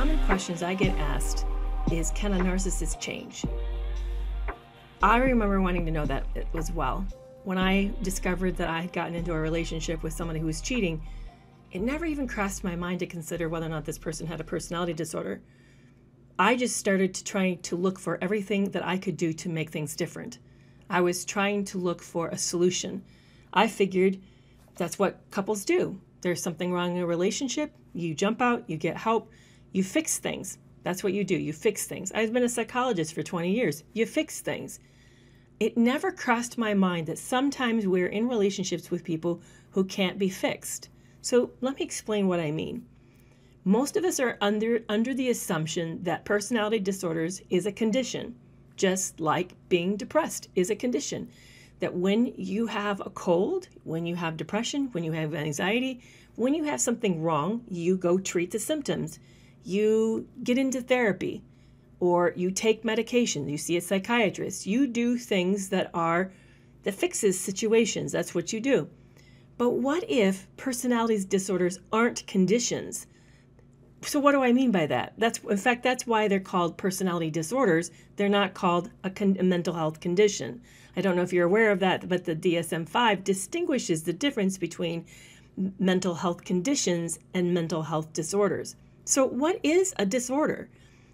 common questions I get asked is, can a narcissist change? I remember wanting to know that as well. When I discovered that I had gotten into a relationship with somebody who was cheating, it never even crossed my mind to consider whether or not this person had a personality disorder. I just started to try to look for everything that I could do to make things different. I was trying to look for a solution. I figured that's what couples do. There's something wrong in a relationship, you jump out, you get help, you fix things. That's what you do, you fix things. I've been a psychologist for 20 years. You fix things. It never crossed my mind that sometimes we're in relationships with people who can't be fixed. So let me explain what I mean. Most of us are under the assumption that personality disorders is a condition, just like being depressed is a condition. That when you have a cold, when you have depression, when you have anxiety, when you have something wrong, you go treat the symptoms. You get into therapy, or you take medication, you see a psychiatrist. You do things that fixes situations. That's what you do. But what if personality disorders aren't conditions? So what do I mean by that? In fact, that's why they're called personality disorders. They're not called a mental health condition. I don't know if you're aware of that, but the DSM-5 distinguishes the difference between mental health conditions and mental health disorders. So what is a disorder?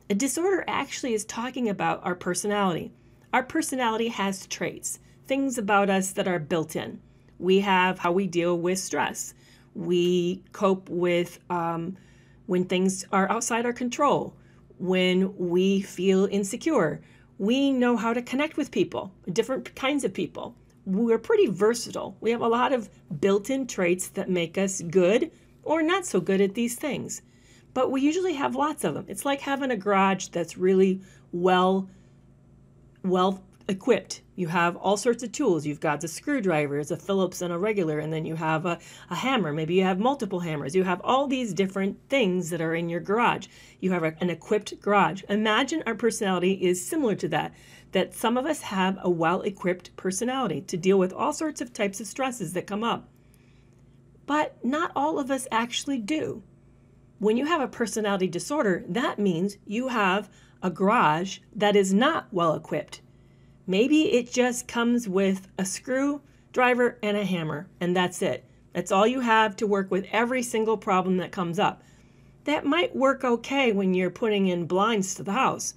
A disorder actually is talking about our personality. Our personality has traits, things about us that are built in. We have how we deal with stress. We cope with when things are outside our control, when we feel insecure. We know how to connect with people, different kinds of people. We're pretty versatile. We have a lot of built-in traits that make us good or not so good at these things. But we usually have lots of them. It's like having a garage that's really well equipped. You have all sorts of tools. You've got the screwdrivers, a Phillips and a regular, and then you have a hammer. Maybe you have multiple hammers. You have all these different things that are in your garage. You have an equipped garage. Imagine our personality is similar to that some of us have a well-equipped personality to deal with all sorts of types of stresses that come up. But not all of us actually do. When you have a personality disorder, that means you have a garage that is not well-equipped. Maybe it just comes with a screwdriver and a hammer, and that's it. That's all you have to work with every single problem that comes up. That might work okay when you're putting in blinds to the house,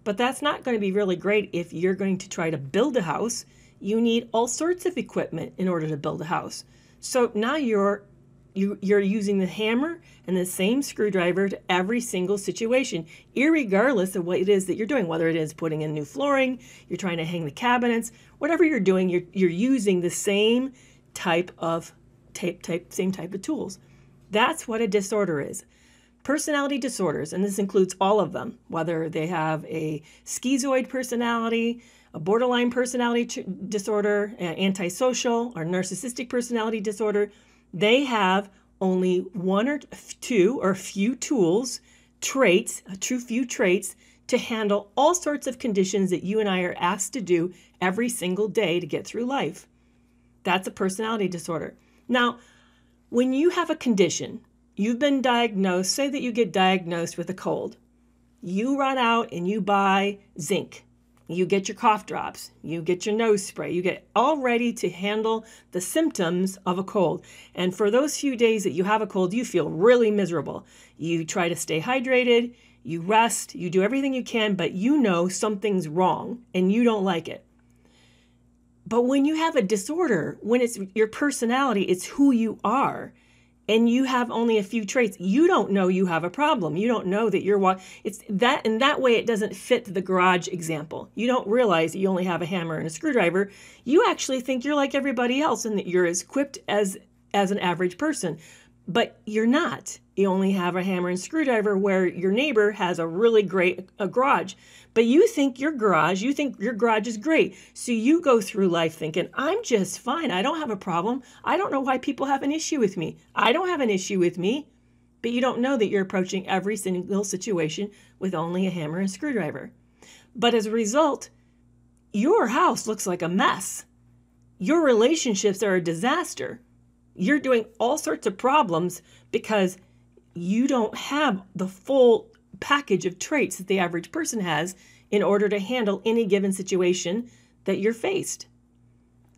but that's not going to be really great if you're going to try to build a house. You need all sorts of equipment in order to build a house. So now you're using the hammer and the same screwdriver to every single situation, irregardless of what it is that you're doing, whether it is putting in new flooring, you're trying to hang the cabinets, whatever you're doing, you're using the same type of tools. That's what a disorder is. Personality disorders, and this includes all of them, whether they have a schizoid personality, a borderline personality disorder, antisocial, or narcissistic personality disorder, they have only one or two or few tools, traits, few traits to handle all sorts of conditions that you and I are asked to do every single day to get through life. That's a personality disorder. Now, when you have a condition, you've been diagnosed, say that you get diagnosed with a cold. You run out and you buy zinc. You get your cough drops, you get your nose spray, you get all ready to handle the symptoms of a cold. And for those few days that you have a cold, you feel really miserable. You try to stay hydrated, you rest, you do everything you can, but you know something's wrong and you don't like it. But when you have a disorder, when it's your personality, it's who you are, and you have only a few traits, you don't know you have a problem. You don't know that it's that, in that way it doesn't fit the garage example. You don't realize that you only have a hammer and a screwdriver. You actually think you're like everybody else and that you're as equipped as an average person. But you're not. You only have a hammer and screwdriver where your neighbor has a really great garage. But you think your garage is great. So you go through life thinking, I'm just fine. I don't have a problem. I don't know why people have an issue with me. I don't have an issue with me. But you don't know that you're approaching every single situation with only a hammer and screwdriver. But as a result, your house looks like a mess. Your relationships are a disaster. You're doing all sorts of problems because you don't have the full package of traits that the average person has in order to handle any given situation that you're faced.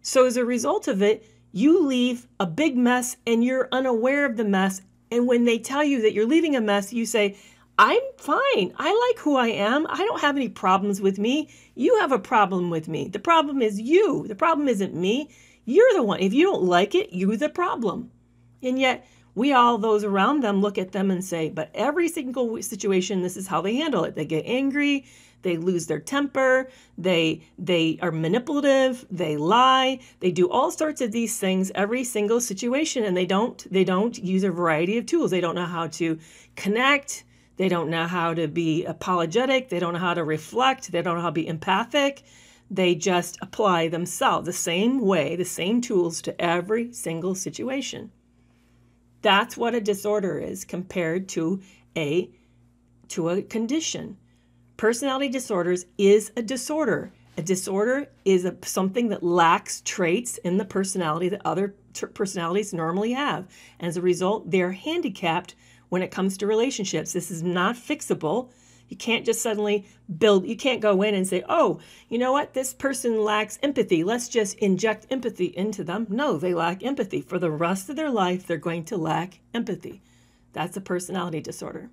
So as a result of it, you leave a big mess and you're unaware of the mess. And when they tell you that you're leaving a mess, you say, I'm fine. I like who I am. I don't have any problems with me. You have a problem with me. The problem is you. The problem isn't me. You're the one. If you don't like it, you're the problem. And yet we all, those around them, look at them and say, but every single situation, this is how they handle it. They get angry. They lose their temper. They are manipulative. They lie. They do all sorts of these things every single situation. And they don't use a variety of tools. They don't know how to connect. They don't know how to be apologetic. They don't know how to reflect. They don't know how to be empathic. They just apply themselves the same way, the same tools to every single situation. That's what a disorder is compared to a condition. Personality disorders is a disorder. A disorder is something that lacks traits in the personality that other personalities normally have. And as a result, they're handicapped when it comes to relationships. This is not fixable. You can't just suddenly you can't go in and say, oh, you know what? This person lacks empathy. Let's just inject empathy into them. No, they lack empathy. For the rest of their life, they're going to lack empathy. That's a personality disorder,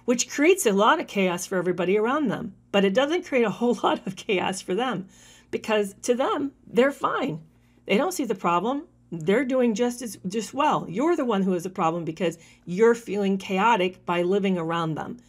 which creates a lot of chaos for everybody around them. But it doesn't create a whole lot of chaos for them because to them, they're fine. They don't see the problem. They're doing just well. You're the one who has a problem because you're feeling chaotic by living around them.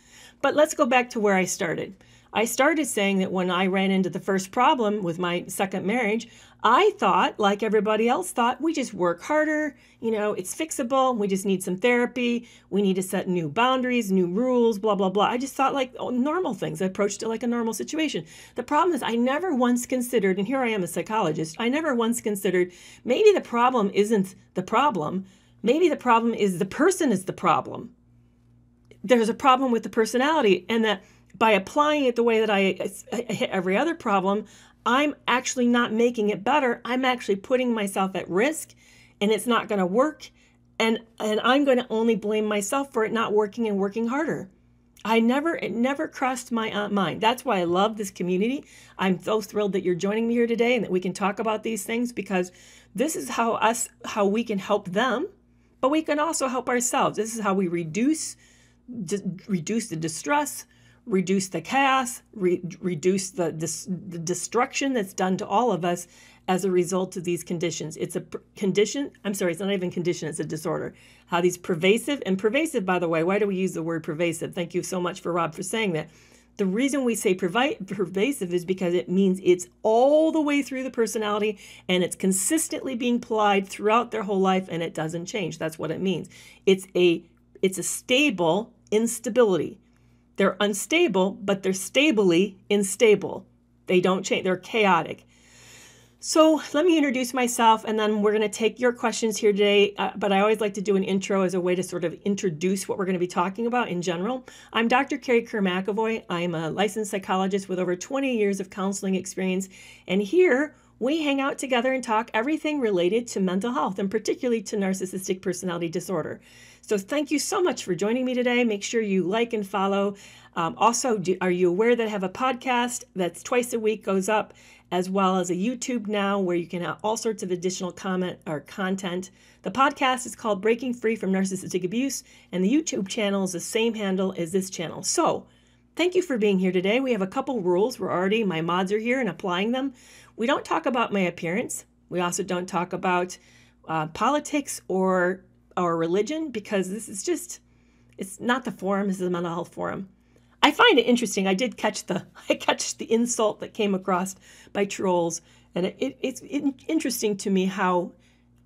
But let's go back to where I started. I started saying that when I ran into the first problem with my second marriage, I thought, like everybody else thought, we just work harder, it's fixable, we just need some therapy, we need to set new boundaries, new rules, blah, blah, blah. I just thought like normal things. I approached it like a normal situation. The problem is I never once considered, and here I am a psychologist, I never once considered maybe the problem isn't the problem. Maybe the problem is the person is the problem. There's a problem with the personality, and that by applying it the way that I hit every other problem, I'm actually not making it better. I'm actually putting myself at risk, and it's not going to work. And I'm going to only blame myself for it not working and working harder. It never crossed my mind. That's why I love this community. I'm so thrilled that you're joining me here today and that we can talk about these things, because this is how we can help them, but we can also help ourselves. This is how we reduce the distress, reduce the chaos, reduce the destruction that's done to all of us as a result of these conditions. It's a condition. I'm sorry, it's not even condition, it's a disorder. How these pervasive, by the way, why do we use the word pervasive? Thank you so much for Rob for saying that. The reason we say pervasive is because it means it's all the way through the personality and it's consistently being applied throughout their whole life and it doesn't change. That's what it means. It's a stable instability. They're unstable, but they're stably unstable. They don't change. They're chaotic. So let me introduce myself, and then we're going to take your questions here today. But I always like to do an intro as a way to sort of introduce what we're going to be talking about in general. I'm Dr. Kerry McAvoy. I'm a licensed psychologist with over 20 years of counseling experience. And here we hang out together and talk everything related to mental health, and particularly to narcissistic personality disorder. So thank you so much for joining me today. Make sure you like and follow. Also, are you aware that I have a podcast that's twice a week goes up, as well as a YouTube now where you can have all sorts of additional content. The podcast is called Breaking Free from Narcissistic Abuse, and the YouTube channel is the same handle as this channel. So thank you for being here today. We have a couple rules. My mods are here and applying them. We don't talk about my appearance. We also don't talk about politics or religion, because this is it's not the forum. This is a mental health forum. I find it interesting. I did catch the insult that came across by trolls, and it's interesting to me how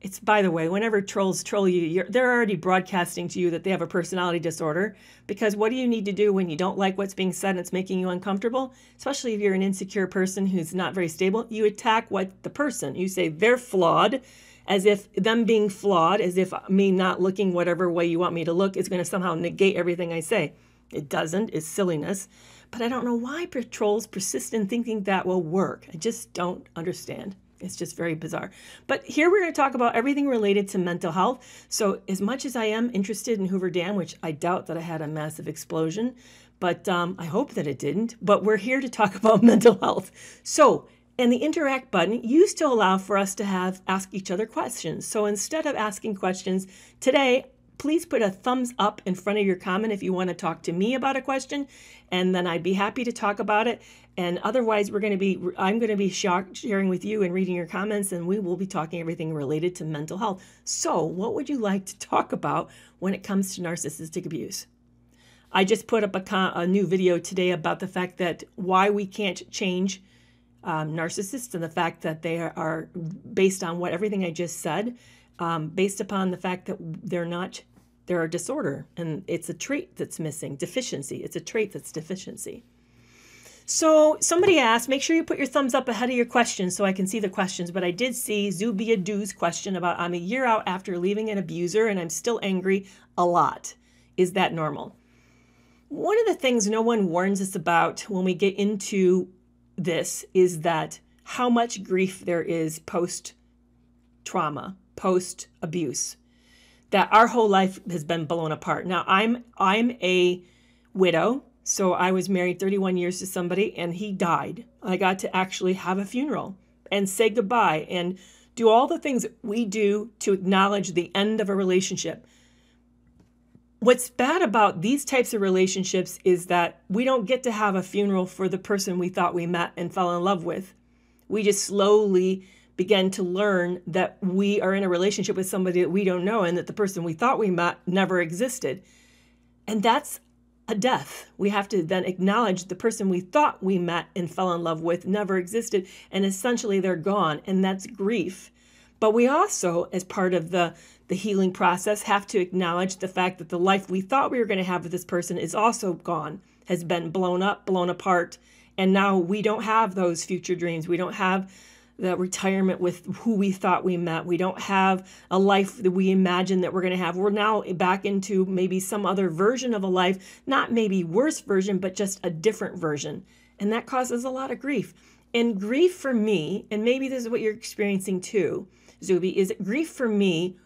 it's, by the way, whenever trolls troll you, they're already broadcasting to you that they have a personality disorder, because what do you need to do when you don't like what's being said and it's making you uncomfortable? Especially if you're an insecure person who's not very stable, you attack the person. You say they're flawed, as if them being flawed, as if me not looking whatever way you want me to look is going to somehow negate everything I say. It doesn't. It's silliness. But I don't know why trolls persist in thinking that will work. I just don't understand. It's just very bizarre. But here we're going to talk about everything related to mental health. So as much as I am interested in Hoover Dam, which I doubt that I had a massive explosion, but I hope that it didn't. But we're here to talk about mental health. So, and the interact button used to allow for us to ask each other questions. So instead of asking questions today, please put a thumbs up in front of your comment if you want to talk to me about a question, and then I'd be happy to talk about it. And otherwise, I'm going to be sharing with you and reading your comments, and we will be talking everything related to mental health. So what would you like to talk about when it comes to narcissistic abuse? I just put up a new video today about the fact that why we can't change narcissists, and the fact that they are based on everything I just said, based upon the fact that they're a disorder, and it's a trait that's missing, deficiency. It's a trait that's deficiency. So somebody asked, make sure you put your thumbs up ahead of your questions so I can see the questions, but I did see Zubia Du's question about, I'm a year out after leaving an abuser and I'm still angry a lot. Is that normal? One of the things no one warns us about when we get into this is that how much grief there is post-trauma, post-abuse, that our whole life has been blown apart. Now, I'm a widow, so I was married 31 years to somebody, and he died. I got to actually have a funeral and say goodbye and do all the things that we do to acknowledge the end of a relationship. What's bad about these types of relationships is that we don't get to have a funeral for the person we thought we met and fell in love with. We just slowly begin to learn that we are in a relationship with somebody that we don't know, and that the person we thought we met never existed. And that's a death. We have to then acknowledge the person we thought we met and fell in love with never existed, and essentially they're gone, and that's grief. But we also, as part of the healing process, have to acknowledge the fact that the life we thought we were going to have with this person is also gone, has been blown up, blown apart, and now we don't have those future dreams. We don't have the retirement with who we thought we met. We don't have a life that we imagined that we're going to have. We're now back into maybe some other version of a life, not maybe worse version, but just a different version. And that causes a lot of grief. And grief for me, and maybe this is what you're experiencing too, Zuby, is grief for me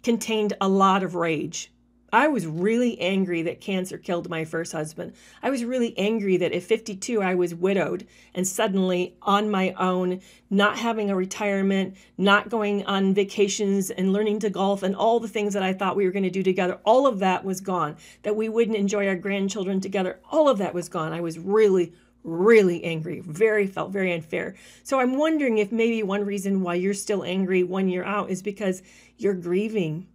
contained a lot of rage. I was really angry that cancer killed my first husband. I was really angry that at 52 I was widowed and suddenly on my own, not having a retirement, not going on vacations and learning to golf and all the things that I thought we were going to do together. All of that was gone. That we wouldn't enjoy our grandchildren together. All of that was gone. I was really angry, felt very unfair. So I'm wondering if maybe one reason why you're still angry 1 year out is because you're grieving.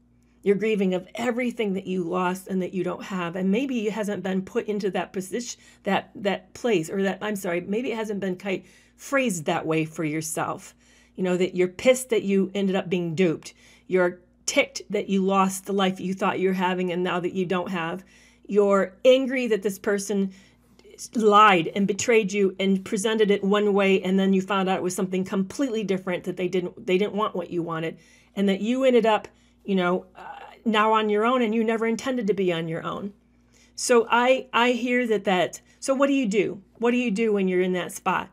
You're grieving of everything that you lost and that you don't have. And maybe it hasn't been put into that position, that place, or maybe it hasn't been quite phrased that way for yourself. You know, that you're pissed that you ended up being duped. You're ticked that you lost the life you thought you were having and now that you don't have. You're angry that this person lied and betrayed you and presented it one way, and then you found out it was something completely different, that they didn't want what you wanted, and that you ended up, now on your own, and you never intended to be on your own. So I hear that. So what do you do? What do you do when you're in that spot?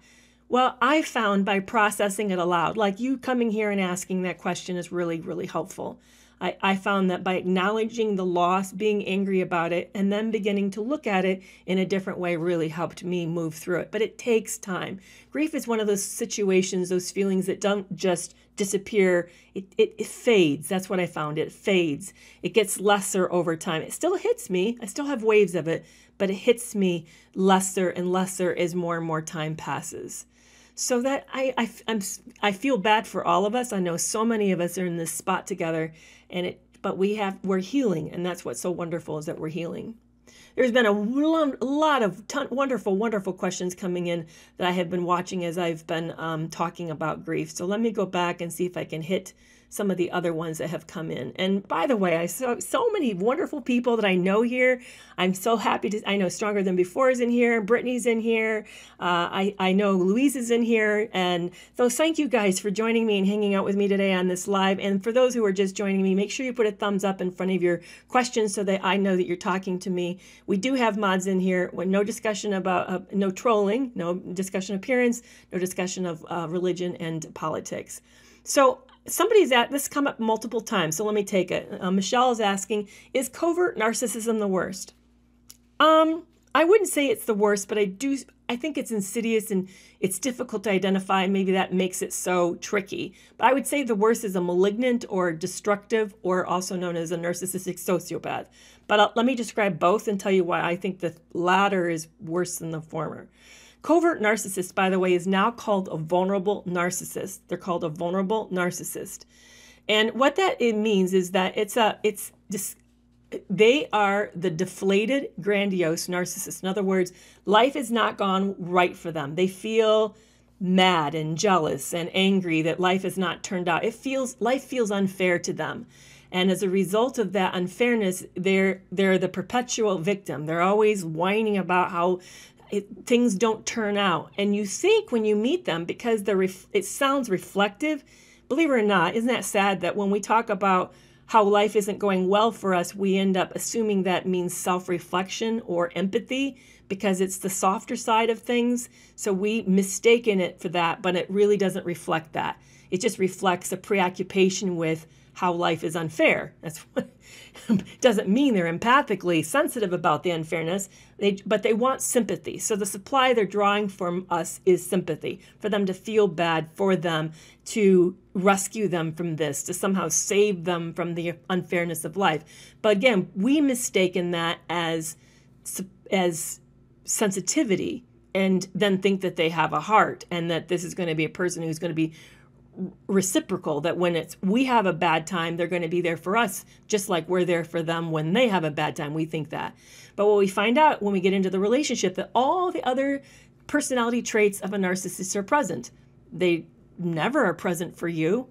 Well, I found by processing it aloud, like you coming here and asking that question is really helpful. I found that by acknowledging the loss, being angry about it, and then beginning to look at it in a different way really helped me move through it. But it takes time. Grief is one of those situations, those feelings that don't just disappear. It fades. That's what I found. It fades. It gets lesser over time. It still hits me. I still have waves of it, but it hits me lesser and lesser as more and more time passes. So that I feel bad for all of us. I know so many of us are in this spot together, but we're healing, and that's what's so wonderful, is that we're healing. There's been a lot of wonderful questions coming in that I have been watching as I've been talking about grief. So let me go back and see if I can hit some of the other ones that have come in. And by the way, I saw so many wonderful people that I know here. I'm so happy I know Stronger Than Before is in here. Brittany's in here. I know Louise is in here. And so thank you guys for joining me and hanging out with me today on this live. And for those who are just joining me, make sure you put a thumbs up in front of your questions so that I know that you're talking to me. We do have mods in here. No discussion about, no trolling, no discussion of appearance, no discussion of religion and politics. So this come up multiple times, so let me take it. Michelle is asking, is covert narcissism the worst? I wouldn't say it's the worst, but I think it's insidious and it's difficult to identify. Maybe that makes it so tricky. But I would say the worst is a malignant or destructive, or also known as a narcissistic sociopath. But let me describe both and tell you why I think the latter is worse than the former. Covert narcissist, by the way, is now called a vulnerable narcissist. They're called a vulnerable narcissist. And what that it means is that they are the deflated, grandiose narcissist. In other words, life has not gone right for them. They feel mad and jealous and angry that life has not turned out. Life feels unfair to them. And as a result of that unfairness, they're the perpetual victim. They're always whining about how things don't turn out. And you think when you meet them, because it sounds reflective, believe it or not, isn't that sad that when we talk about how life isn't going well for us, we end up assuming that means self-reflection or empathy because it's the softer side of things. So we mistaken it for that, but it really doesn't reflect that. It just reflects a preoccupation with how life is unfair. That's what doesn't mean they're empathically sensitive about the unfairness, but they want sympathy. So the supply they're drawing from us is sympathy, for them to feel bad for them, to rescue them from this, to somehow save them from the unfairness of life. But again, we mistaken that as sensitivity and then think that they have a heart and that this is going to be a person who's going to be reciprocal, that when we have a bad time, they're going to be there for us, just like we're there for them when they have a bad time. We think that. But what we find out when we get into the relationship, that all the other personality traits of a narcissist are present. They never are present for you.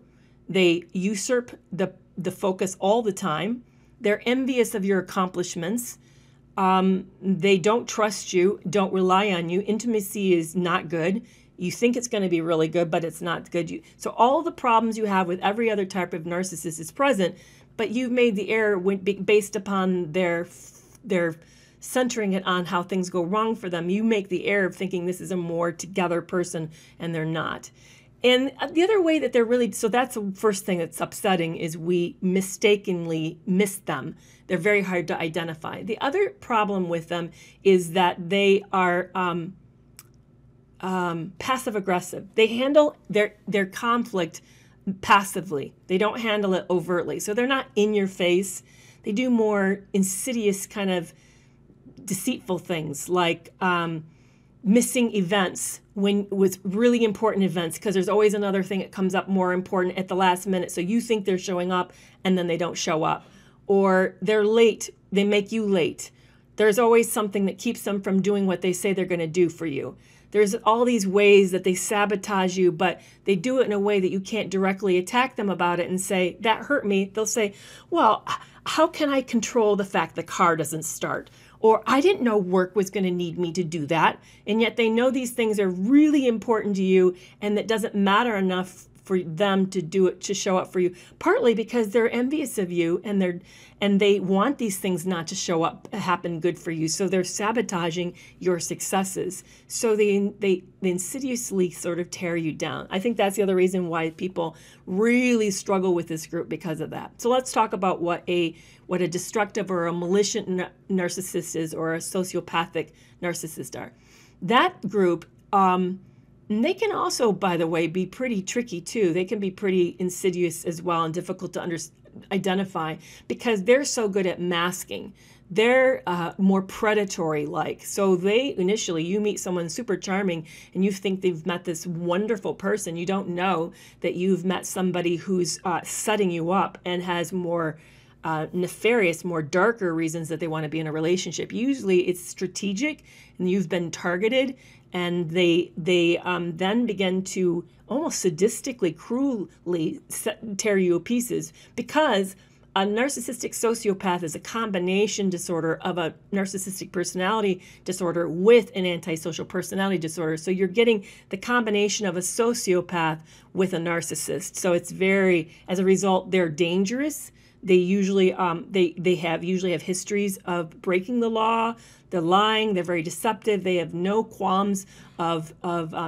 They usurp the focus all the time. They're envious of your accomplishments. They don't trust you, don't rely on you. Intimacy is not good. You think it's going to be really good, but it's not good. So all the problems you have with every other type of narcissist is present, but you've made the error based upon their centering it on how things go wrong for them. You make the error of thinking this is a more together person, and they're not. And the other way that they're really, so that's the first thing that's upsetting, is we mistakenly miss them. They're very hard to identify. The other problem with them is that they are passive aggressive. They handle their conflict passively. They don't handle it overtly. So they're not in your face. They do more insidious kind of deceitful things, like missing events with really important events, because there's always another thing that comes up more important at the last minute. So you think they're showing up and then they don't show up. Or they're late. They make you late. There's always something that keeps them from doing what they say they're going to do for you. There's all these ways that they sabotage you, but they do it in a way that you can't directly attack them about it and say, that hurt me. They'll say, well, how can I control the fact the car doesn't start? Or I didn't know work was going to need me to do that. And yet they know these things are really important to you, and that doesn't matter enough for them to do it, to show up for you, partly because they're envious of you and they want these things not to show up, happen good for you. So they're sabotaging your successes. So they insidiously sort of tear you down. I think that's the other reason why people really struggle with this group, because of that. So let's talk about what a destructive or a malicious narcissist is, or a sociopathic narcissist are. That group, they can also, by the way, be pretty tricky too. They can be pretty insidious as well and difficult to identify, because they're so good at masking. They're more predatory-like. So initially, you meet someone super charming and you think they've met this wonderful person. You don't know that you've met somebody who's setting you up and has more nefarious, more darker reasons that they want to be in a relationship. Usually it's strategic and you've been targeted, and they then begin to almost sadistically, cruelly tear you to pieces, because a narcissistic sociopath is a combination disorder of a narcissistic personality disorder with an antisocial personality disorder. So you're getting the combination of a sociopath with a narcissist. So it's very, as a result, they're dangerous. They usually usually have histories of breaking the law. They're lying. They're very deceptive. They have no qualms of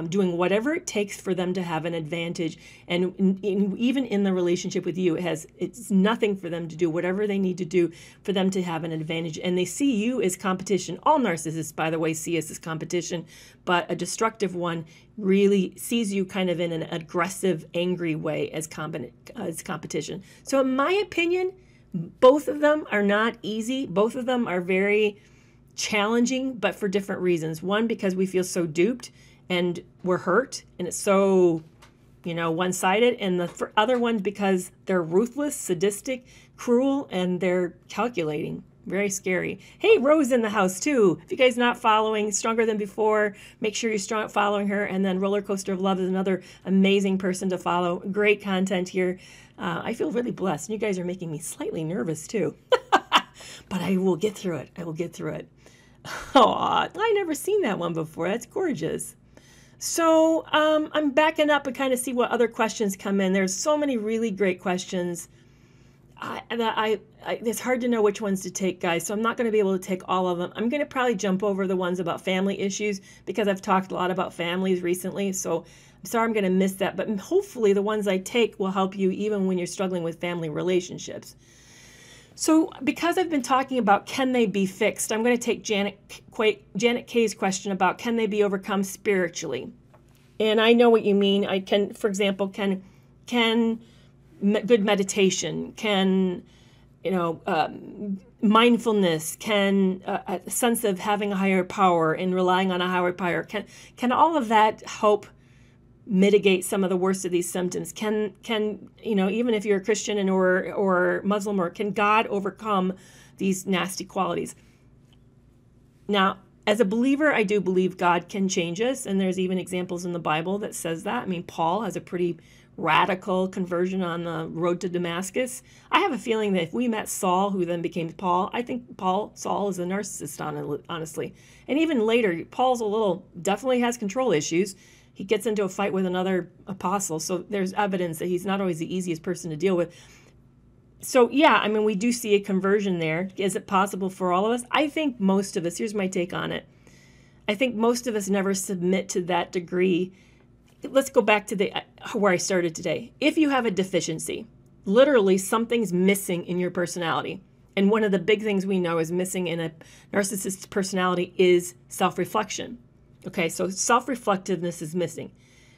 doing whatever it takes for them to have an advantage. And even in the relationship with you, it's nothing for them to do whatever they need to do for them to have an advantage. And they see you as competition. All narcissists, by the way, see us as competition, but a destructive one really sees you kind of in an aggressive, angry way as competition. So in my opinion, both of them are not easy. Both of them are very challenging, but for different reasons. One, because we feel so duped and we're hurt, and it's so, one-sided. And the other one, because they're ruthless, sadistic, cruel, and they're calculating. Very scary. Hey, Rose in the house too. If you guys not following Stronger Than Before, make sure you're following her. And then Roller Coaster of Love is another amazing person to follow. Great content here. I feel really blessed. You guys are making me slightly nervous too. But I will get through it. I will get through it. Oh, I never seen that one before. That's gorgeous. So I'm backing up and kind of see what other questions come in. There's so many really great questions. It's hard to know which ones to take, guys, so I'm not going to be able to take all of them. I'm going to probably jump over the ones about family issues because I've talked a lot about families recently, so I'm sorry I'm going to miss that. But hopefully the ones I take will help you even when you're struggling with family relationships. So because I've been talking about can they be fixed, I'm going to take Janet K's question about can they be overcome spiritually. And I know what you mean. I can, for example, can good meditation, can, mindfulness, can a sense of having a higher power and relying on a higher power, can all of that help mitigate some of the worst of these symptoms? Can even if you're a Christian or Muslim, or can God overcome these nasty qualities? Now, as a believer, I do believe God can change us, and there's even examples in the Bible that says that. I mean, Paul has a pretty radical conversion on the road to Damascus. I have a feeling that if we met Saul, who then became Paul, I think Saul is a narcissist, honestly. And even later, Paul's definitely has control issues. He gets into a fight with another apostle, so there's evidence that he's not always the easiest person to deal with. So yeah, I mean, we do see a conversion there. Is it possible for all of us? I think most of us, here's my take on it. I think most of us never submit to that degree. Let's go back to where I started today. If you have a deficiency, literally something's missing in your personality. And one of the big things we know is missing in a narcissist's personality is self-reflection. Okay, so self-reflectiveness is missing.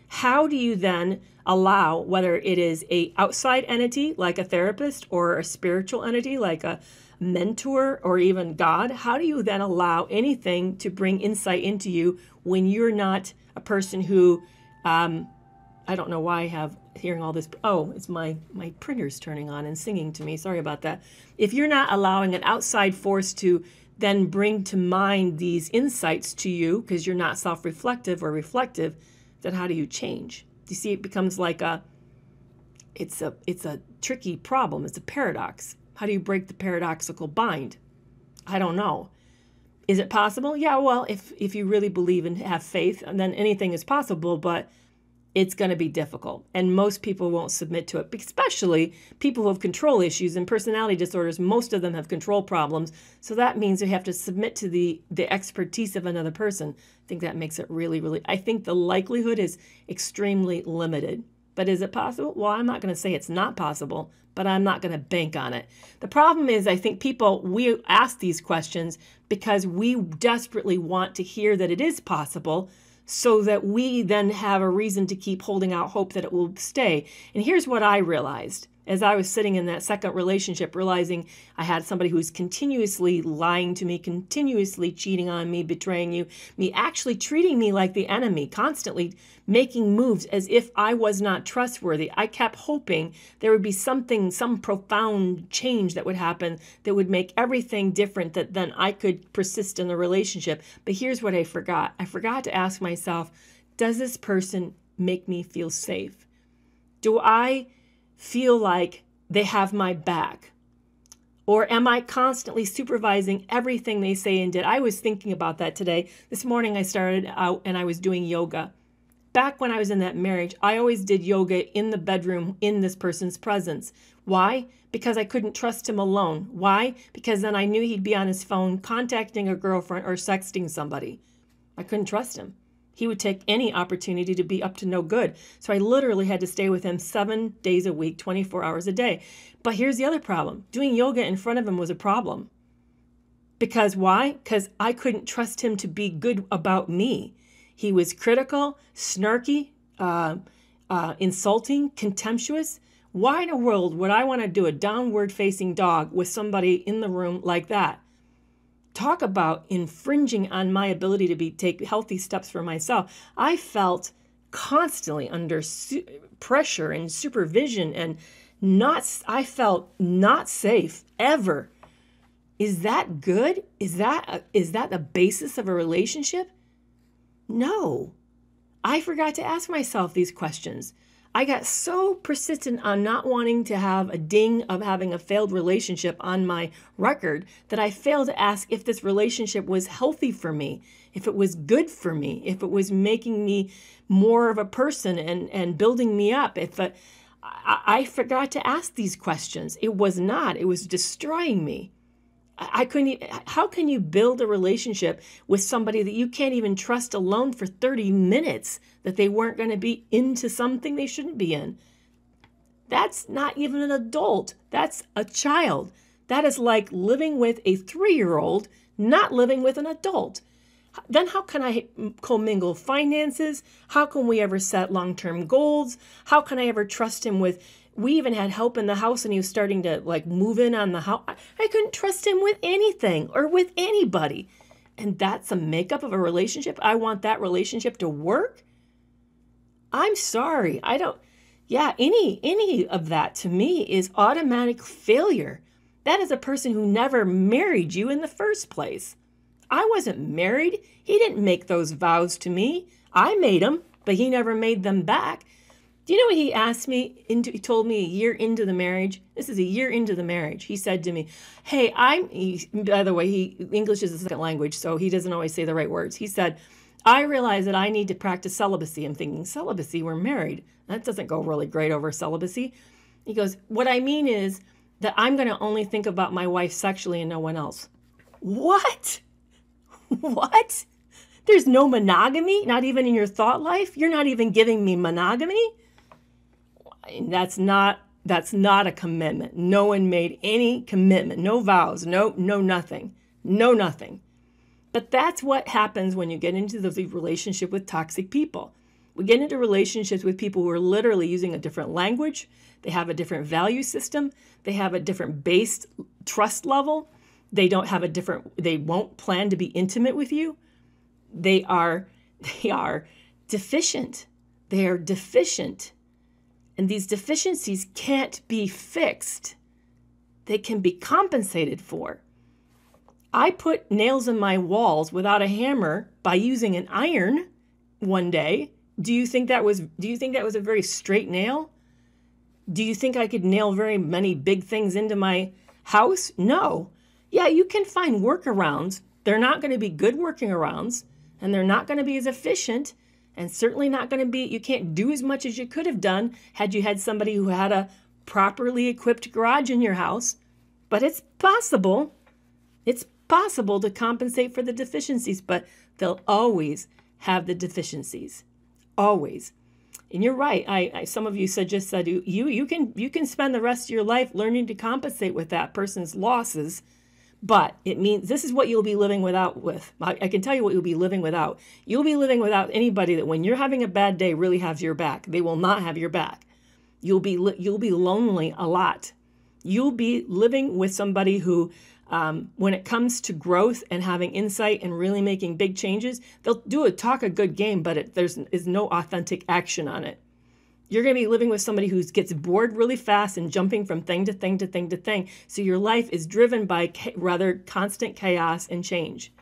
How do you then allow, whether it is a outside entity like a therapist or a spiritual entity like a mentor or even God, how do you then allow anything to bring insight into you when you're not a person who, I don't know why I have hearing all this. Oh, it's my printer's turning on and singing to me. Sorry about that. If you're not allowing an outside force to then bring to mind these insights to you because you're not self-reflective or reflective, then how do you change? Do you see, it becomes like it's a tricky problem. It's a paradox. How do you break the paradoxical bind? I don't know. Is it possible? Yeah, well, if you really believe and have faith, then anything is possible, but it's going to be difficult. And most people won't submit to it, especially people who have control issues and personality disorders. Most of them have control problems. So that means they have to submit to the expertise of another person. I think that makes it really, really, I think the likelihood is extremely limited. But is it possible? Well, I'm not going to say it's not possible, but I'm not going to bank on it. The problem is, I think we ask these questions because we desperately want to hear that it is possible, so that we then have a reason to keep holding out hope that it will stay. And here's what I realized as I was sitting in that second relationship, realizing I had somebody who's continuously lying to me, continuously cheating on me, betraying me actually treating me like the enemy, constantly making moves as if I was not trustworthy. I kept hoping there would be some profound change that would happen that would make everything different, that then I could persist in the relationship. But here's what I forgot. I forgot to ask myself, does this person make me feel safe? Do I feel like they have my back? Or am I constantly supervising everything they say and did? I was thinking about that today. This morning I started out and I was doing yoga. Back when I was in that marriage, I always did yoga in the bedroom in this person's presence. Why? Because I couldn't trust him alone. Why? Because then I knew he'd be on his phone contacting a girlfriend or sexting somebody. I couldn't trust him. He would take any opportunity to be up to no good. So I literally had to stay with him 7 days a week, 24 hours a day. But here's the other problem. Doing yoga in front of him was a problem. Because why? Because I couldn't trust him to be good about me. He was critical, snarky, insulting, contemptuous. Why in the world would I want to do a downward facing dog with somebody in the room like that? Talk about infringing on my ability to take healthy steps for myself. I felt constantly under pressure and supervision, and I felt not safe ever. Is that good? Is that the basis of a relationship? No. I forgot to ask myself these questions. I got so persistent on not wanting to have a ding of having a failed relationship on my record that I failed to ask if this relationship was healthy for me, if it was good for me, if it was making me more of a person and building me up. I forgot to ask these questions. It was not. It was destroying me. I couldn't. How can you build a relationship with somebody that you can't even trust alone for 30 minutes that they weren't going to be into something they shouldn't be in? That's not even an adult. That's a child. That is like living with a 3-year-old, not living with an adult. Then how can I commingle finances? How can we ever set long-term goals? How can I ever trust him with... We even had help in the house and he was starting to move in on the house. I couldn't trust him with anything or with anybody. And that's a makeup of a relationship. I want that relationship to work. I'm sorry. Any of that to me is automatic failure. That is a person who never married you in the first place. I wasn't married. He didn't make those vows to me. I made them, but he never made them back. Do you know what he asked me? He told me a year into the marriage. This is a year into the marriage. He said to me, hey, by the way, English is a second language, so he doesn't always say the right words. He said, I realize that I need to practice celibacy. I'm thinking, celibacy? We're married. That doesn't go really great over celibacy. He goes, what I mean is that I'm going to only think about my wife sexually and no one else. What? What? There's no monogamy? Not even in your thought life? You're not even giving me monogamy? That's not a commitment. No one made any commitment, no vows, no nothing. But that's what happens when you get into the relationship with toxic people. We get into relationships with people who are literally using a different language. They have a different value system. They have a different base trust level. They won't plan to be intimate with you. They are deficient. They are deficient. And these deficiencies can't be fixed. They can be compensated for. I put nails in my walls without a hammer by using an iron one day. Do you think that was a very straight nail? Do you think I could nail very many big things into my house? No. Yeah, you can find workarounds. They're not going to be good working arounds, and they're not going to be as efficient. And certainly not going to be, you can't do as much as you could have done had you had somebody who had a properly equipped garage in your house. But it's possible. It's possible to compensate for the deficiencies, but they'll always have the deficiencies. Always. And you're right. Some of you just said you can spend the rest of your life learning to compensate with that person's losses. But it means this is what you'll be living without with. I can tell you what you'll be living without. You'll be living without anybody that when you're having a bad day really has your back. They will not have your back. You'll be lonely a lot. You'll be living with somebody who, when it comes to growth and having insight and really making big changes, they'll talk a good game, but there is no authentic action on it. You're going to be living with somebody who gets bored really fast and jumping from thing to thing to thing to thing. So your life is driven by rather constant chaos and change.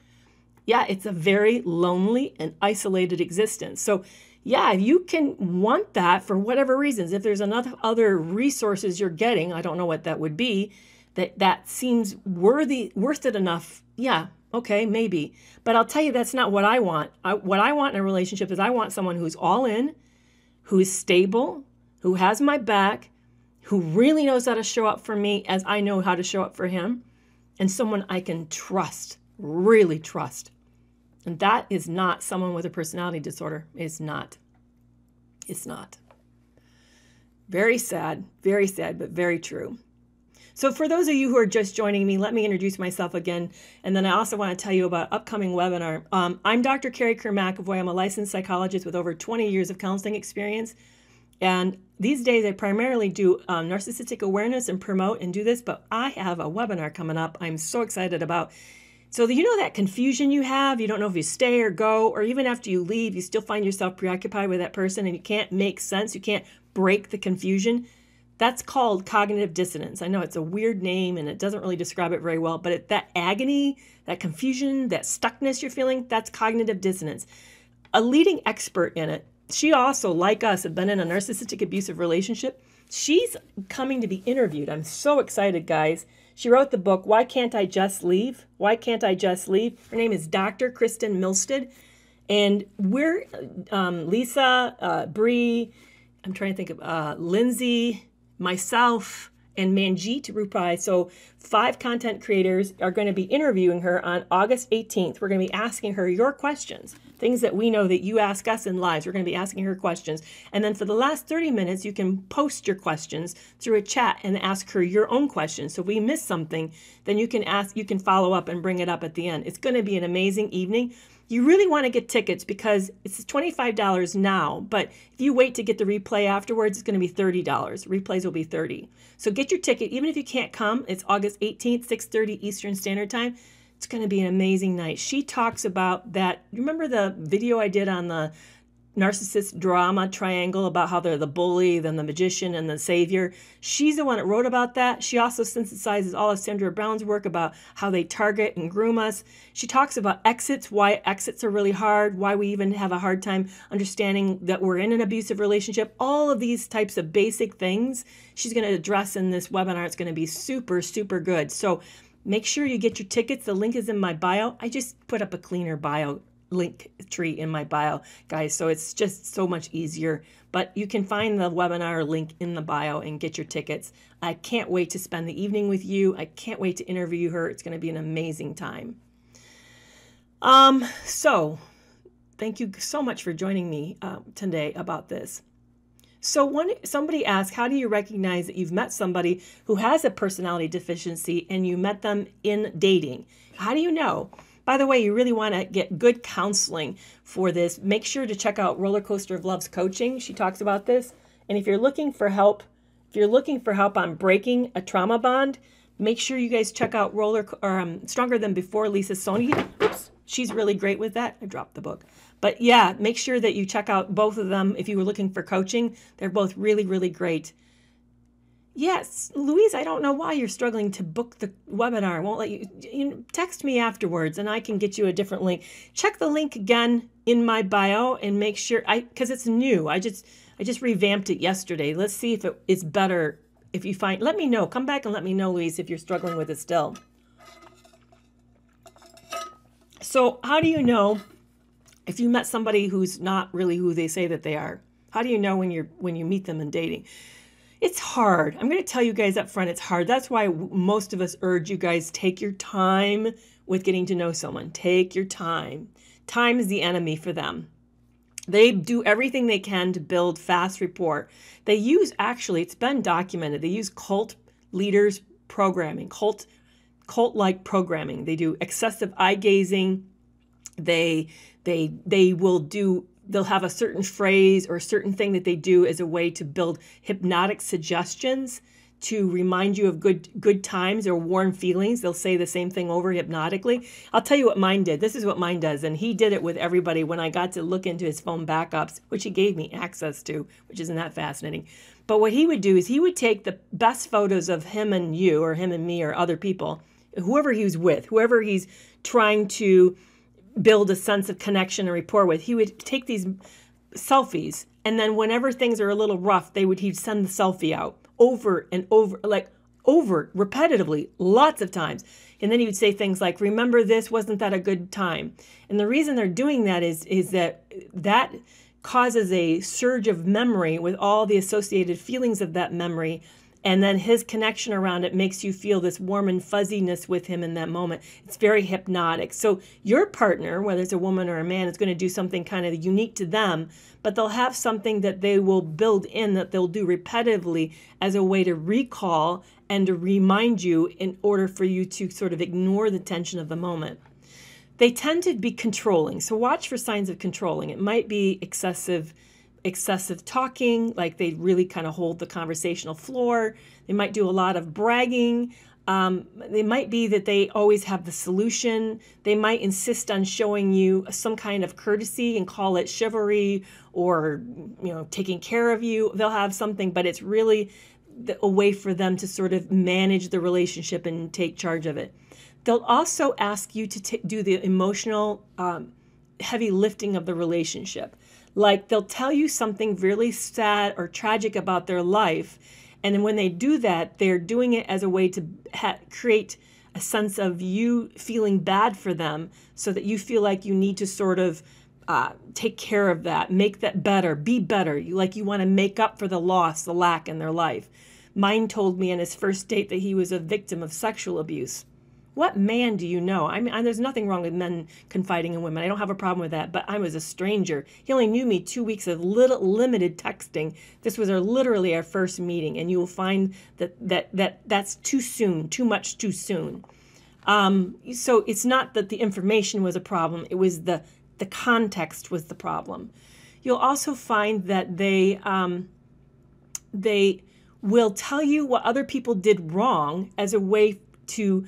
Yeah, it's a very lonely and isolated existence. So yeah, you can want that for whatever reasons. If there's other resources you're getting, I don't know what that would be, that seems worth it enough. Yeah, okay, maybe. But I'll tell you, that's not what I want. What I want in a relationship is I want someone who's all in, who's stable, who has my back, who really knows how to show up for me as I know how to show up for him, and someone I can trust, really trust. And that is not someone with a personality disorder. It's not. It's not. Very sad, but very true. So for those of you who are just joining me, let me introduce myself again. And then I also want to tell you about upcoming webinar. I'm Dr. Kerry McAvoy. I'm a licensed psychologist with over 20 years of counseling experience. And these days I primarily do narcissistic awareness and promote and do this, but I have a webinar coming up I'm so excited about. So you know that confusion you have, you don't know if you stay or go, or even after you leave, you still find yourself preoccupied with that person and you can't make sense, you can't break the confusion. That's called cognitive dissonance. I know it's a weird name and it doesn't really describe it very well, but that agony, that confusion, that stuckness you're feeling, that's cognitive dissonance. A leading expert in it, she also, like us, had been in a narcissistic abusive relationship. She's coming to be interviewed. I'm so excited, guys. She wrote the book, Why Can't I Just Leave? Why Can't I Just Leave? Her name is Dr. Kristen Milstead. And we're Lisa, Bree, I'm trying to think of Lindsay, myself, and Manjeet Rupai. So 5 content creators are going to be interviewing her on August 18th. We're going to be asking her your questions, things that we know that you ask us in lives. We're going to be asking her questions. And then for the last 30 minutes, you can post your questions through a chat and ask her your own questions. So if we miss something, then you can follow up and bring it up at the end. It's going to be an amazing evening. You really want to get tickets because it's $25 now, but if you wait to get the replay afterwards, it's going to be $30. Replays will be $30. So get your ticket, even if you can't come. It's August 18th, 6:30 Eastern Standard Time. It's going to be an amazing night. She talks about that. Remember the video I did on the narcissist drama triangle about how they're the bully, then the magician, and the savior? She's the one that wrote about that. She also synthesizes all of Sandra Brown's work about how they target and groom us. She talks about exits, why exits are really hard, why we even have a hard time understanding that we're in an abusive relationship. All of these types of basic things she's going to address in this webinar. It's going to be super, super good. So make sure you get your tickets. The link is in my bio. I just put up a cleaner bio link tree in my bio, guys, so it's just so much easier. But you can find the webinar link in the bio and get your tickets. I can't wait to spend the evening with you. I can't wait to interview her. It's going to be an amazing time. So thank you so much for joining me today about this. So somebody asked, how do you recognize that you've met somebody who has a personality deficiency and you met them in dating? How do you know? By the way, you really want to get good counseling for this. Make sure to check out Roller Coaster of Love's coaching. She talks about this. And if you're looking for help, on breaking a trauma bond, make sure you guys check out Stronger Than Before, Lisa Soni. Oops, she's really great with that. I dropped the book. But yeah, make sure that you check out both of them if you were looking for coaching. They're both really, really great. Yes, Louise, I don't know why you're struggling to book the webinar. I won't let you text me afterwards and I can get you a different link. Check the link again in my bio and make sure, because it's new. I just revamped it yesterday. Let's see if it is better. If you find, let me know. Come back and let me know, Louise, if you're struggling with it still. So how do you know if you met somebody who's not really who they say that they are? How do you know when you meet them in dating? It's hard. I'm going to tell you guys up front, it's hard. That's why most of us urge you guys, take your time with getting to know someone. Take your time. Time is the enemy for them. They do everything they can to build fast rapport. They use, actually, it's been documented, they use cult leaders programming, cult-like programming. They do excessive eye gazing. They'll have a certain phrase or a certain thing that they do as a way to build hypnotic suggestions to remind you of good times or warm feelings. They'll say the same thing over hypnotically. I'll tell you what mine did. This is what mine does. And he did it with everybody when I got to look into his phone backups, which he gave me access to, which isn't that fascinating. But what he would do is he would take the best photos of him and you or him and me or other people, whoever he was with, whoever he's trying to build a sense of connection and rapport with. He would take these selfies, and then whenever things are a little rough, he'd send the selfie out over and over, like over repetitively, lots of times. And then he would say things like, remember this, wasn't that a good time? And the reason they're doing that is that causes a surge of memory with all the associated feelings of that memory. And then his connection around it makes you feel this warm and fuzziness with him in that moment. It's very hypnotic. So your partner, whether it's a woman or a man, is going to do something kind of unique to them, but they'll have something that they will build in that they'll do repetitively as a way to recall and to remind you in order for you to sort of ignore the tension of the moment. They tend to be controlling. So watch for signs of controlling. It might be excessive talking, like they really kind of hold the conversational floor. They might do a lot of bragging. They might be that they always have the solution. They might insist on showing you some kind of courtesy and call it chivalry or, taking care of you. They'll have something, but it's really a way for them to sort of manage the relationship and take charge of it. They'll also ask you to do the emotional heavy lifting of the relationship. Like they'll tell you something really sad or tragic about their life. And then when they do that, they're doing it as a way to create a sense of you feeling bad for them so that you feel like you need to sort of take care of that, make that better, be better. You want to make up for the loss, the lack in their life. Mine told me on his first date that he was a victim of sexual abuse. What man do you know? I mean, there's nothing wrong with men confiding in women. I don't have a problem with that, but I was a stranger. He only knew me 2 weeks of limited texting. This was literally our first meeting, and you will find that's too soon, too much too soon. So it's not that the information was a problem. It was the context was the problem. You'll also find that they will tell you what other people did wrong as a way to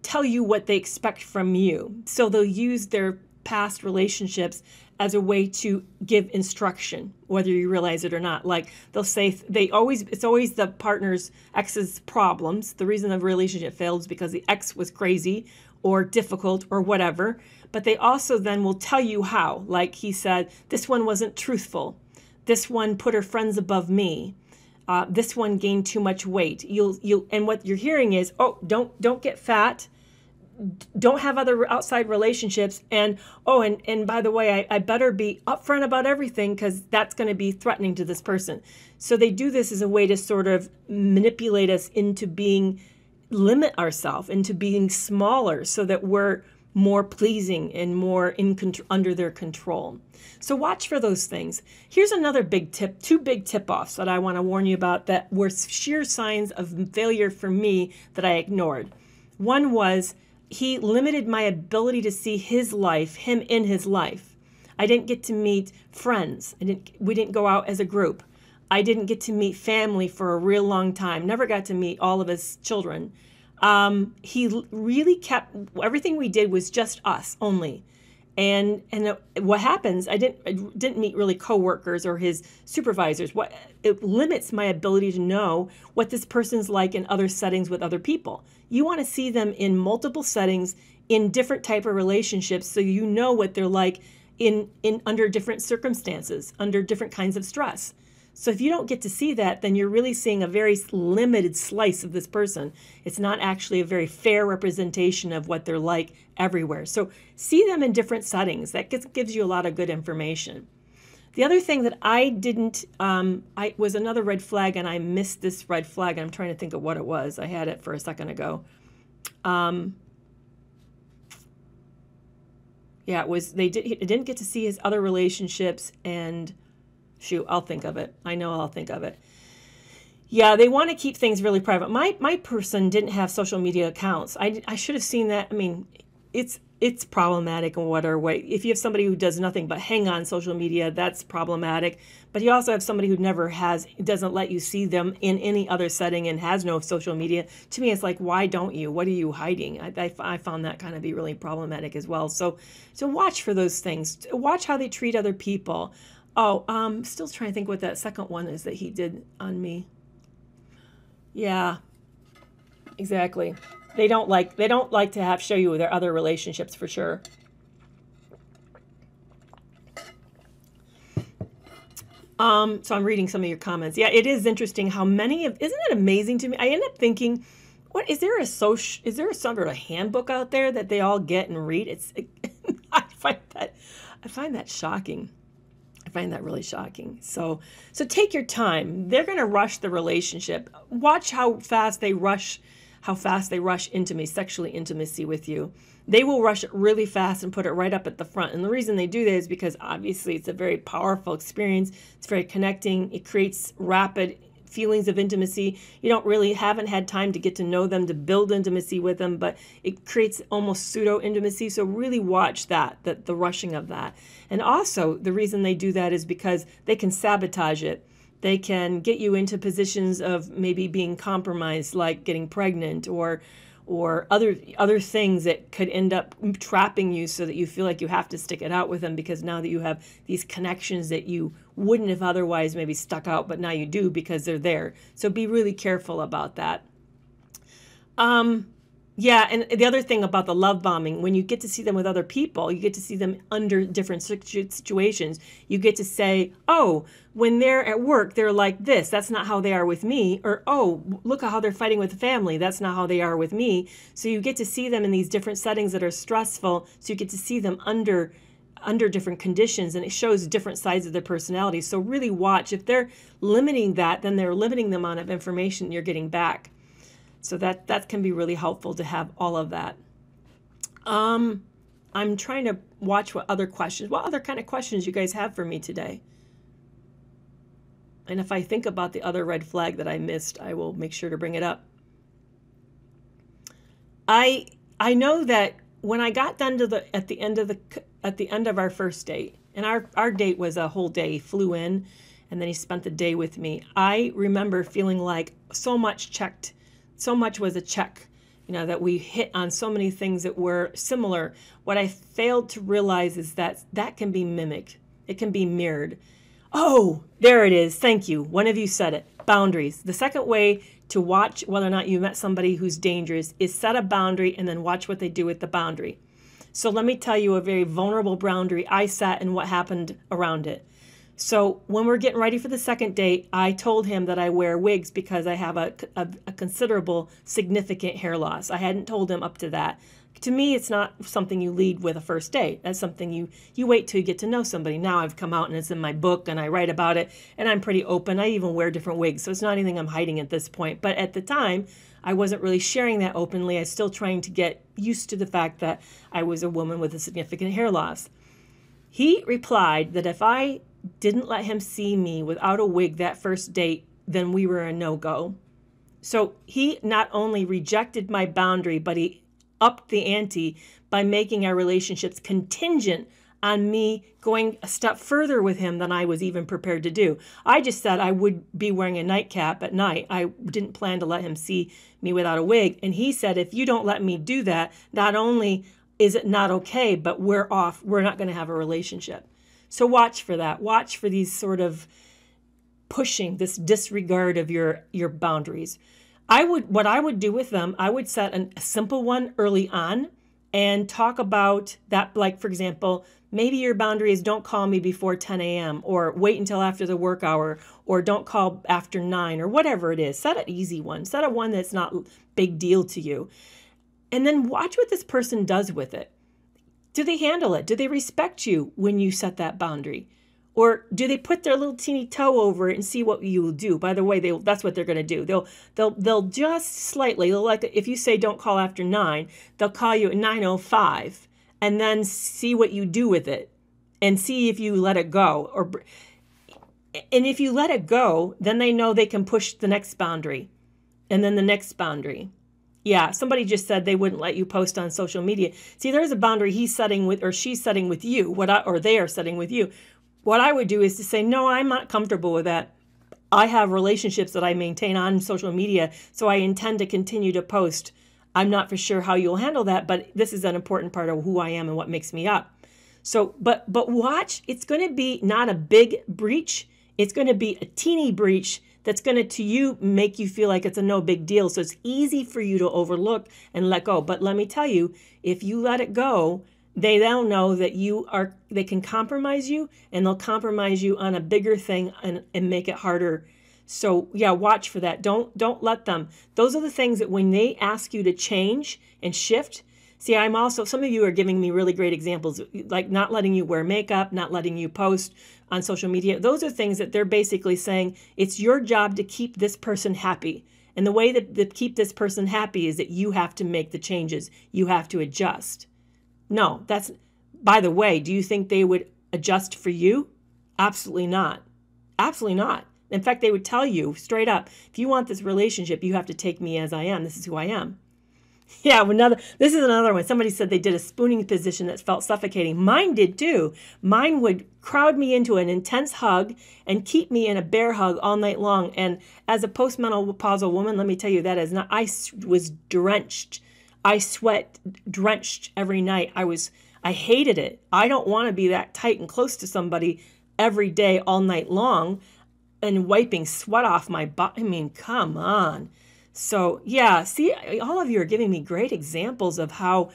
tell you what they expect from you. So they'll use their past relationships as a way to give instruction, whether you realize it or not. Like they'll say it's always the partner's ex's problems. The reason the relationship failed is because the ex was crazy or difficult or whatever. But they also then will tell you how. Like he said, this one wasn't truthful. This one put her friends above me. This one gained too much weight. And what you're hearing is, don't get fat. Don't have other outside relationships. And by the way, I better be upfront about everything because that's going to be threatening to this person. So they do this as a way to sort of manipulate us into limit ourselves, into being smaller so that we're more pleasing and more under their control. So watch for those things. Here's another big tip, 2 big tip-offs that I want to warn you about that were sheer signs of failure for me that I ignored. One was he limited my ability to see him in his life. I didn't get to meet friends. We didn't go out as a group. I didn't get to meet family for a real long time. Never got to meet all of his children. He really kept, everything we did was just us only. And what happens, I didn't meet really coworkers or his supervisors. It limits my ability to know what this person's like in other settings with other people. You want to see them in multiple settings, in different type of relationships, so you know what they're like in under different circumstances, under different kinds of stress. So if you don't get to see that, then you're really seeing a very limited slice of this person. It's not actually a very fair representation of what they're like everywhere. So see them in different settings. That gives you a lot of good information. The other thing that I didn't, was another red flag, and I missed this red flag. I'm trying to think of what it was. I had it for a second ago. Yeah, it was, he didn't get to see his other relationships, and shoot, I'll think of it. I know I'll think of it. Yeah, they want to keep things really private. My person didn't have social media accounts. I should have seen that. I mean, it's problematic in whatever way. If you have somebody who does nothing but hang on social media, that's problematic. But you also have somebody who doesn't let you see them in any other setting and has no social media. To me, it's like, why don't you? What are you hiding? I found that kind of be really problematic as well. So watch for those things. Watch how they treat other people. Still trying to think what that second one is that he did on me. Yeah, exactly. They don't like to show you their other relationships for sure. So I'm reading some of your comments. Yeah, it is interesting how many of, isn't it amazing to me? I end up thinking, what is there a some sort of handbook out there that they all get and read? I find that shocking. I find that really shocking. So take your time. They're going to rush the relationship. Watch how fast they rush sexually intimacy with you. They will rush it really fast and put it right up at the front. And the reason they do that is because obviously it's a very powerful experience. It's very connecting. It creates rapid feelings of intimacy. You haven't had time to get to know them, to build intimacy with them, but it creates almost pseudo intimacy. So really watch the rushing of that. And also the reason they do that is because they can sabotage it. They can get you into positions of maybe being compromised, like getting pregnant or other things that could end up trapping you so that you feel like you have to stick it out with them, because now that you have these connections that you wouldn't have otherwise maybe stuck out, but now you do because they're there. So be really careful about that. Yeah, and the other thing about the love bombing, when you get to see them with other people, you get to see them under different situations. You get to say, oh, when they're at work, they're like this. That's not how they are with me. Or, oh, look at how they're fighting with the family. That's not how they are with me. So you get to see them in these different settings that are stressful. So you get to see them under different conditions, and it shows different sides of their personality. So really watch. If they're limiting that, then they're limiting the amount of information you're getting back. So that can be really helpful to have all of that. I'm trying to watch what other kind of questions you guys have for me today. And if I think about the other red flag that I missed, I will make sure to bring it up. I know that when I got done at the end of our first date, and our date was a whole day. He flew in, and then he spent the day with me. I remember feeling like so much was a check, that we hit on so many things that were similar. What I failed to realize is that can be mimicked. It can be mirrored. Oh, there it is. Thank you. One of you said it. Boundaries. The second way to watch whether or not you met somebody who's dangerous is set a boundary and then watch what they do with the boundary. So let me tell you a very vulnerable boundary I set and what happened around it. So when we're getting ready for the second date, I told him that I wear wigs because I have a considerable, significant hair loss. I hadn't told him up to that. To me, it's not something you lead with a first date. That's something you wait till you get to know somebody. Now I've come out and it's in my book and I write about it, and I'm pretty open. I even wear different wigs, so it's not anything I'm hiding at this point. But at the time, I wasn't really sharing that openly. I was still trying to get used to the fact that I was a woman with a significant hair loss. He replied that if I didn't let him see me without a wig that first date, then we were a no-go. So he not only rejected my boundary, but he upped the ante by making our relationships contingent on me going a step further with him than I was even prepared to do. I just said I would be wearing a nightcap at night. I didn't plan to let him see me without a wig. And he said, if you don't let me do that, not only is it not okay, but we're off. We're not going to have a relationship. So watch for that. Watch for these sort of pushing, this disregard of your boundaries. What I would do with them, I would set a simple one early on and talk about that. Like, for example, maybe your boundary is don't call me before 10 a.m. or wait until after the work hour, or don't call after 9, or whatever it is. Set an easy one. Set a one that's not big deal to you. And then watch what this person does with it. Do they handle it? Do they respect you when you set that boundary? Or do they put their little teeny toe over it and see what you will do? By the way, that's what they're going to do. They'll just slightly, if you say don't call after 9, they'll call you at 9:05 and then see what you do with it and see if you let it go. And if you let it go, then they know they can push the next boundary and then the next boundary. Yeah, somebody just said they wouldn't let you post on social media. See, there's a boundary he's setting with, or she's setting with you, or they are setting with you. What I would do is to say, no, I'm not comfortable with that. I have relationships that I maintain on social media, so I intend to continue to post. I'm not for sure how you'll handle that, but this is an important part of who I am and what makes me up. So, but watch, it's going to be not a big breach. It's going to be a teeny breach that's going to you make you feel like it's a no big deal. So it's easy for you to overlook and let go. But let me tell you, if you let it go, They don't know that they can compromise you, and they'll compromise you on a bigger thing and make it harder. So yeah, watch for that. Don't let them. Those are the things that when they ask you to change and shift. See, some of you are giving me really great examples, like not letting you wear makeup, not letting you post on social media. Those are things that they're basically saying it's your job to keep this person happy. And the way to keep this person happy is that you have to make the changes. You have to adjust. No, by the way, do you think they would adjust for you? Absolutely not. Absolutely not. In fact, they would tell you straight up, if you want this relationship, you have to take me as I am. This is who I am. Yeah, this is another one. Somebody said they did a spooning position that felt suffocating. Mine did too. Mine would crowd me into an intense hug and keep me in a bear hug all night long. And as a postmenopausal woman, let me tell you, I was drenched. I sweat drenched every night. I hated it. I don't want to be that tight and close to somebody every day, all night long, and wiping sweat off my body. I mean, come on. So yeah, see, all of you are giving me great examples of how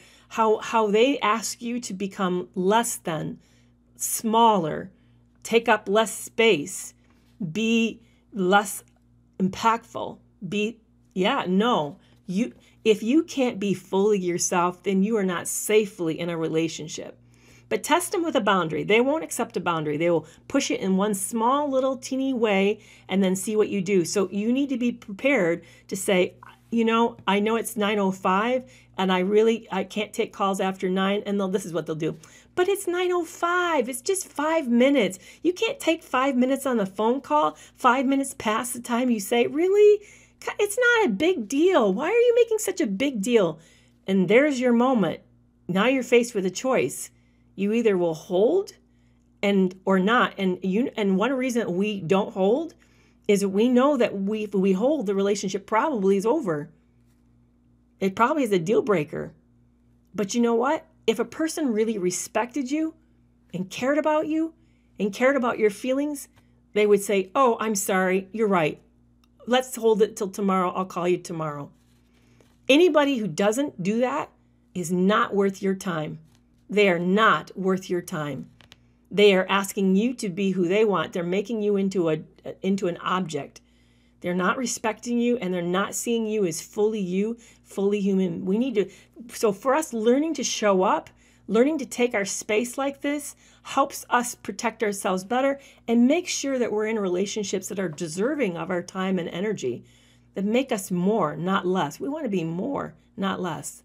they ask you to become less than, smaller, take up less space, be less impactful, if you can't be fully yourself, then you are not safely in a relationship. But test them with a boundary. They won't accept a boundary. They will push it in one small little teeny way and then see what you do. So you need to be prepared to say, I know it's 9:05 and I can't take calls after 9, and this is what they'll do. But it's 9:05. It's just 5 minutes. You can't take 5 minutes on the phone call, 5 minutes past the time you say, really? It's not a big deal. Why are you making such a big deal? And there's your moment. Now you're faced with a choice. You either will hold or not. And one reason we don't hold is that we know that if we hold, the relationship probably is over. It probably is a deal breaker. But you know what? If a person really respected you and cared about you and cared about your feelings, they would say, oh, I'm sorry, you're right. Let's hold it till tomorrow. I'll call you tomorrow. Anybody who doesn't do that is not worth your time. They are not worth your time. They are asking you to be who they want. They're making you into an object. They're not respecting you, and they're not seeing you as fully you, fully human. So for us, learning to show up, learning to take our space like this helps us protect ourselves better and make sure that we're in relationships that are deserving of our time and energy, that make us more, not less. We want to be more, not less.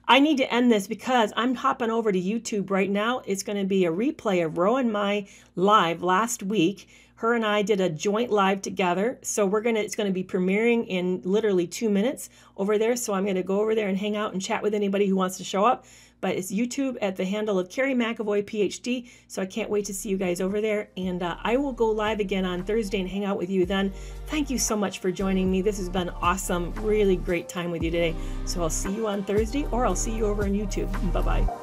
I need to end this because I'm hopping over to YouTube right now. It's going to be a replay of Ro and my live last week. Her and I did a joint live together. So it's going to be premiering in literally 2 minutes over there. So I'm going to go over there and hang out and chat with anybody who wants to show up. But it's YouTube at the handle of Kerry McAvoy, PhD. So I can't wait to see you guys over there. And I will go live again on Thursday and hang out with you then. Thank you so much for joining me. This has been awesome. Really great time with you today. So I'll see you on Thursday, or I'll see you over on YouTube. Bye-bye.